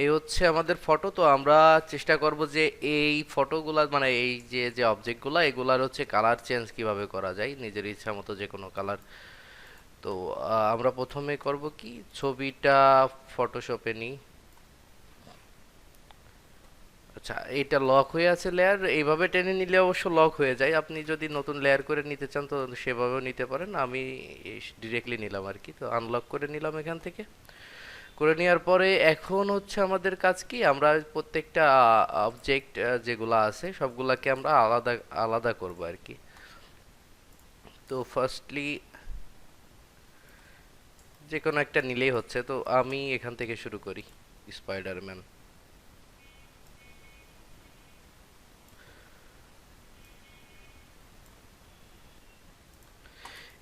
এই হচ্ছে আমাদের ফটো। তো আমরা চেষ্টা করব যে এই ফটোগুলা মানে এই যে যে অবজেক্টগুলা এগুলার হচ্ছে কালার চেঞ্জ কিভাবে করা যায় নিজের ইচ্ছা মতো যে কোনো কালার। তো আমরা প্রথমে করব কি, ছবিটা ফটোশপে নিই। আচ্ছা, এটা লক হয়ে আছে লেয়ার, এইভাবে টেনে নিলে অবশ্য লক হয়ে যায়। আপনি যদি নতুন লেয়ার করে নিতে চান তো সেভাবেও নিতে পারেন, আমি ডিরেক্টলি নিলাম আর কি। তো আনলক করে নিলাম এখান থেকে। করে নেওয়ার পরে এখন হচ্ছে আমাদের কাজ কি, আমরা প্রত্যেকটা অবজেক্ট যেগুলো আছে সবগুলাকে আমরা আলাদা আলাদা করব আর কি। তো ফার্স্টলি যে কোনো একটা নিলেই হচ্ছে। তো আমি এখান থেকে শুরু করি, স্পাইডারম্যান।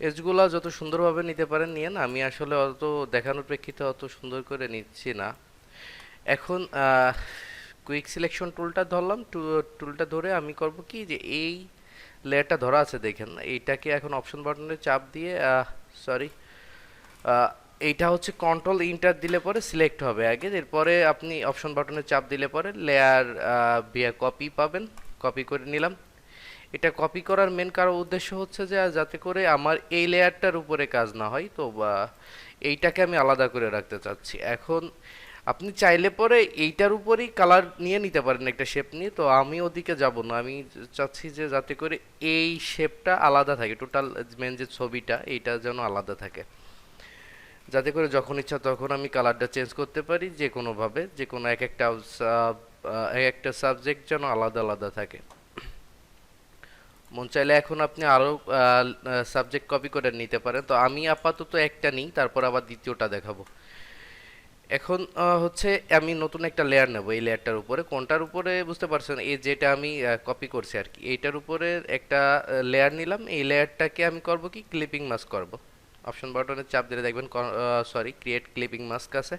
এজগুলা যত সুন্দরভাবে নিতে পারেন নিয়ে না, আমি আসলে অত দেখানোর প্রেক্ষিতে অত সুন্দর করে নিচ্ছি না। এখন কুইক সিলেকশন টুলটা ধরলাম। টুলটা ধরে আমি করব কি, যে এই লেয়ারটা ধরা আছে দেখেন, এইটাকে এখন অপশন বাটনে চাপ দিয়ে সরি এইটা হচ্ছে কন্ট্রোল ইন্টার দিলে পরে সিলেক্ট হবে আগে, এরপরে আপনি অপশন বাটনে চাপ দিলে পরে লেয়ার ভিয়া কপি পাবেন। কপি করে নিলাম। এটা কপি করার মেন কারণ উদ্দেশ্য হচ্ছে যে যাতে করে আমার এই লেয়ারটার উপরে কাজ না হয়। তো এইটাকে আমি আলাদা করে রাখতে চাচ্ছি। এখন আপনি চাইলে পরে এইটার উপরেই কালার নিয়ে নিতে পারেন একটা শেপ নিয়ে। তো আমি ওদিকে যাব না, আমি চাচ্ছি যে যাতে করে এই শেপটা আলাদা থাকে, টোটাল মেন যে ছবিটা এইটা যেন আলাদা থাকে, যাতে করে যখন ইচ্ছা তখন আমি কালারটা চেঞ্জ করতে পারি যে কোনোভাবে, যে কোনো এক একটা সাবজেক্ট যেন আলাদা আলাদা থাকে। মন চাইলে এখন আপনি আরও সাবজেক্ট কপি করে নিতে পারেন। তো আমি আপাতত একটা নিই, তারপর আবার দ্বিতীয়টা দেখাবো। এখন হচ্ছে আমি নতুন একটা লেয়ার নেব। এই লেয়ারটার উপরে কোনটার উপরে বুঝতে পারছেন, এই যেটা আমি কপি করছি আর কি, এইটার উপরে একটা লেয়ার নিলাম। এই লেয়ারটাকে আমি করব কি, ক্লিপিং মাস্ক করব। অপশন বাটনে চাপ দিলে দেখবেন সরি ক্রিয়েট ক্লিপিং মাস্ক আছে।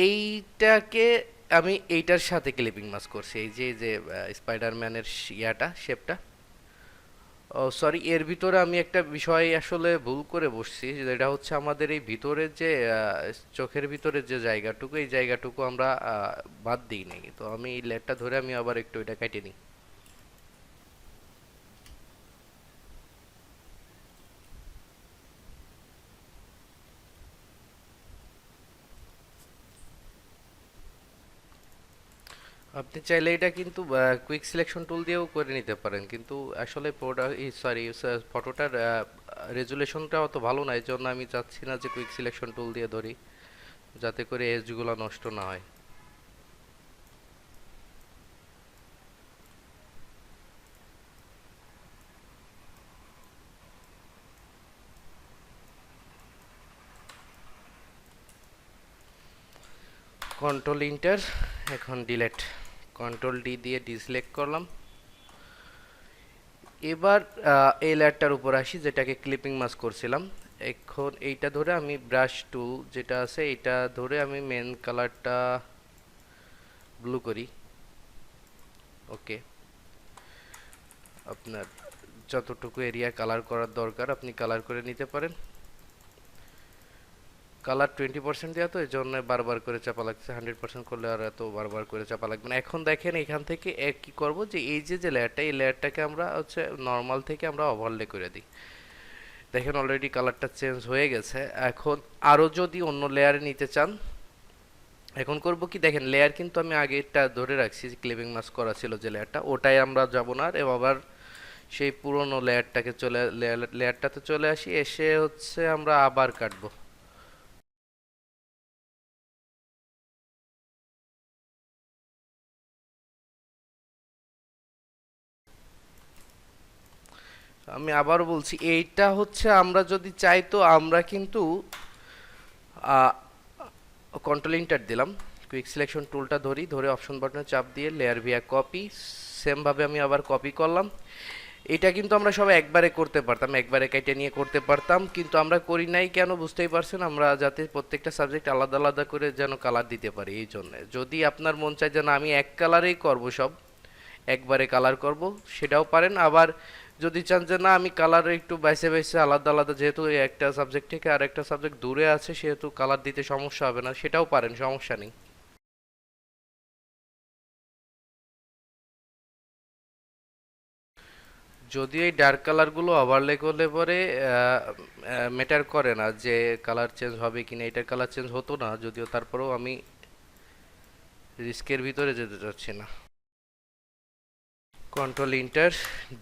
এইটাকে আমি এইটার সাথে ক্লিপিং মাস্ক করছি, এই যে যে স্পাইডারম্যানের ইয়াটা শেপটা। ও সরি, এর ভিতরে আমি একটা বিষয় আসলে ভুল করে বসছি, যেটা হচ্ছে আমাদের এই ভিতরে যে চোখের ভিতরে যে জায়গাটুকু, এই জায়গাটুকু আমরা বাদ দিই নাই। তো আমি এই লেয়ারটা ধরে আমি আবার একটু এটা কেটে নিই। আপনি চাইলে এটা কিন্তু কুইক সিলেকশন টুল দিয়েও করে নিতে পারেন, কিন্তু আসলে সরি ফটোটার রেজুলেশনটা অত ভালো না, এই জন্য আমি চাচ্ছি না যে কুইক সিলেকশন টুল দিয়ে ধরি, যাতে করে এজগুলো নষ্ট না হয়। কন্ট্রোল ইন্টার, এখন ডিলেট, কন্ট্রোল ডি দিয়ে ডিসিলেক্ট করলাম। এবার এই লেয়ারটার উপর আসি যেটাকে ক্লিপিং মাস্ক করছিলাম। এখন এইটা ধরে আমি ব্রাশ টুল যেটা আছে এটা ধরে আমি মেন কালারটা ব্লু করি। ওকে, আপনার যতটুকু এরিয়া কালার করার দরকার আপনি কালার করে নিতে পারেন। কালার 20% দেওয়া, তো এই জন্য বারবার করে চাপা লাগছে। 100% করলে আর এত বারবার করে চাপা লাগবে না। এখন দেখেন এখান থেকে কি করব, যে এই যে যে লেয়ারটা, এই লেয়ারটাকে আমরা হচ্ছে নর্মাল থেকে আমরা ওভারলে করে দিই। দেখেন অলরেডি কালারটা চেঞ্জ হয়ে গেছে। এখন আরও যদি অন্য লেয়ারে নিতে চান, এখন করব কি, দেখেন লেয়ার কিন্তু আমি আগেরটা ধরে রাখছি, যে ক্লিপিং মাস্ক করা ছিল যে লেয়ারটা, ওটাই আমরা যাব না আর আবার সেই পুরনো লেয়ারটাকে লেয়ারটাতে চলে আসি। এসে হচ্ছে আমরা আবার কাটবো। আমি আবার বলছি, এইটা হচ্ছে আমরা যদি চাই তো আমরা কিন্তু কন্ট্রোল ইন্টার দিলাম, কুইক সিলেকশন টুলটা ধরে অপশন বাটনে চাপ দিয়ে লেয়ার ভিয়া কপি, সেমভাবে আমি আবার কপি করলাম। এটা কিন্তু আমরা সবাই একবারে করতে পারতাম, একবারে কেটে নিয়ে করতে পারতাম, কিন্তু আমরা করি নাই কেন বুঝতেই পারছেন, আমরা যাতে প্রত্যেকটা সাবজেক্ট আলাদা আলাদা করে যেন কালার দিতে পারি এই জন্য। যদি আপনার মন চায় যেন আমি এক কালারেই করব সব, একবারে কালার করব, সেটাও পারেন। আবার যদি চান যে না আমি কালার একটু বাইসে বাইসে আলাদা আলাদা, যেহেতু একটা সাবজেক্ট থেকে আর একটা সাবজেক্ট দূরে আছে সেহেতু কালার দিতে সমস্যা হবে না, সেটাও পারেন, সমস্যা নেই। যদিও এই ডার্ক কালারগুলো ওভারলে করলে পরে ম্যাটার করে না যে কালার চেঞ্জ হবে কিনা, এটার কালার চেঞ্জ হতো না যদিও, তারপরেও আমি রিস্কের ভিতরে যেতে চাচ্ছি না। Control inter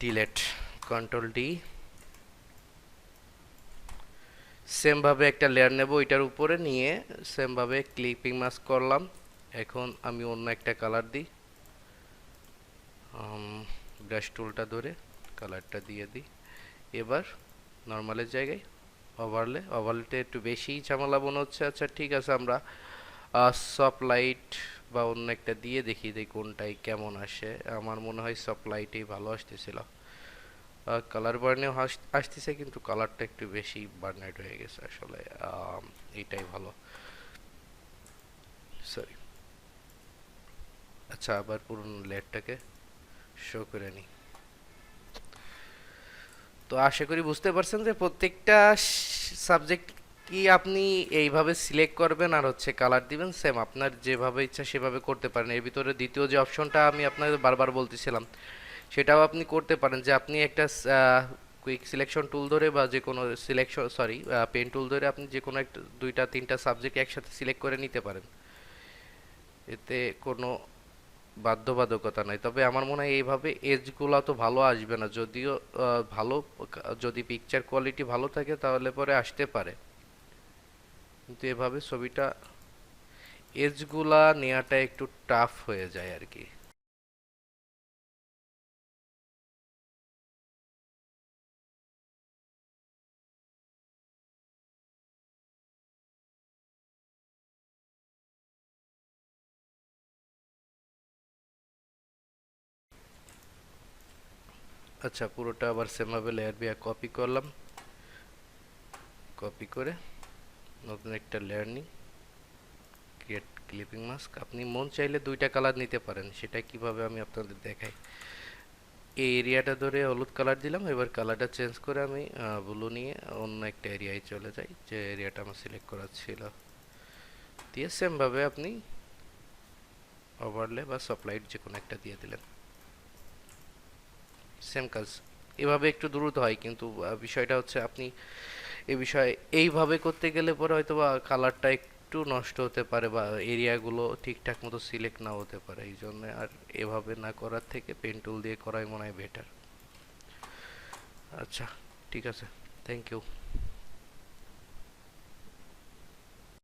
delete, control D, same ভাবে একটা লেয়ার নেব, এটার উপরে নিয়ে সেম ভাবে ক্লিপিং মাস্ক করলাম। এখন আমি অন্য একটা কালার দিই, ব্রাশ টুলটা ধরে কালারটা দিয়ে দিই। এবার নর্মালের জায়গায় ওভারলে, ওভারলেতে একটু বেশি ঝামেলা মনে হচ্ছে। আচ্ছা ঠিক আছে, আমরা সফট লাইট বা অন্য একটা দিয়ে দেখি কোনটাই কেমন আসে। আমার মনে হয় সফট লাইটেই ভালো আসতেছিল। কালার বার্নেও আসতেছে, কিন্তু কালারটা একটু বেশি বার্নেড হয়ে গেছে আসলে। এইটাই ভালো, সরি। আচ্ছা, আবার পুরনো লেয়ারটাকে শো করে নিই। তো আশা করি বুঝতে পারছেন যে প্রত্যেকটা সাবজেক্ট কি আপনি এইভাবে সিলেক্ট করবেন আর হচ্ছে কালার দিবেন, সেম আপনার যেভাবে ইচ্ছা সেভাবে করতে পারেন। এর ভিতরে দ্বিতীয় যে অপশনটা আমি আপনাদের বারবার বলতেছিলাম, সেটাও আপনি করতে পারেন, যে আপনি একটা কুইক সিলেকশন টুল ধরে বা যে কোনো সিলেকশন, সরি, পেন টুল ধরে আপনি যে কোনো একটা দুইটা তিনটা সাবজেক্ট একসাথে সিলেক্ট করে নিতে পারেন। এতে কোনো বাধ্যবাধকতা নাই। তবে আমার মনে হয় এইভাবে এজগুলো তো ভালো আসবে না, যদিও ভালো, যদি পিকচার কোয়ালিটি ভালো থাকে তাহলে পরে আসতে পারে, কিন্তু এভাবে ছবিটা এজগুলা নেওয়াটা একটু টাফ হয়ে যায় আর কি। আচ্ছা, পুরোটা আবার সেমভাবে লেয়ার দিয়ে কপি করলাম। কপি করে নতুন একটা লেয়ার নিই, ক্রিয়েট ক্লিপিং মাস্ক। আপনি মন চাইলে দুইটা কালার নিতে পারেন, সেটা কিভাবে আমি আপনাদের দেখাই। এই এরিয়াটা ধরে হলুদ কালার দিলাম, এবার কালারটা চেঞ্জ করে আমি ব্লু নিয়ে অন্য একটা এরিয়ায় চলে যাই, যে এরিয়াটা আমার সিলেক্ট করা ছিল। দিয়ে সেম ভাবে আপনি ওভারলে বা সফটলাইট যে কোনো একটা দিয়ে দিলেন, সেম কাজ। এভাবে একটু দ্রুত হয়, কিন্তু বিষয়টা হচ্ছে আপনি এই বিষয়ে এইভাবে করতে গেলে পরে হয়তো বা কালারটা একটু নষ্ট হতে পারে বা এরিয়াগুলো ঠিকঠাক মতো সিলেক্ট নাও হতে পারে। এই জন্য আর এভাবে না করার থেকে পেন টুল দিয়ে করাই মনে হয় বেটার। আচ্ছা, ঠিক আছে, থ্যাংক ইউ।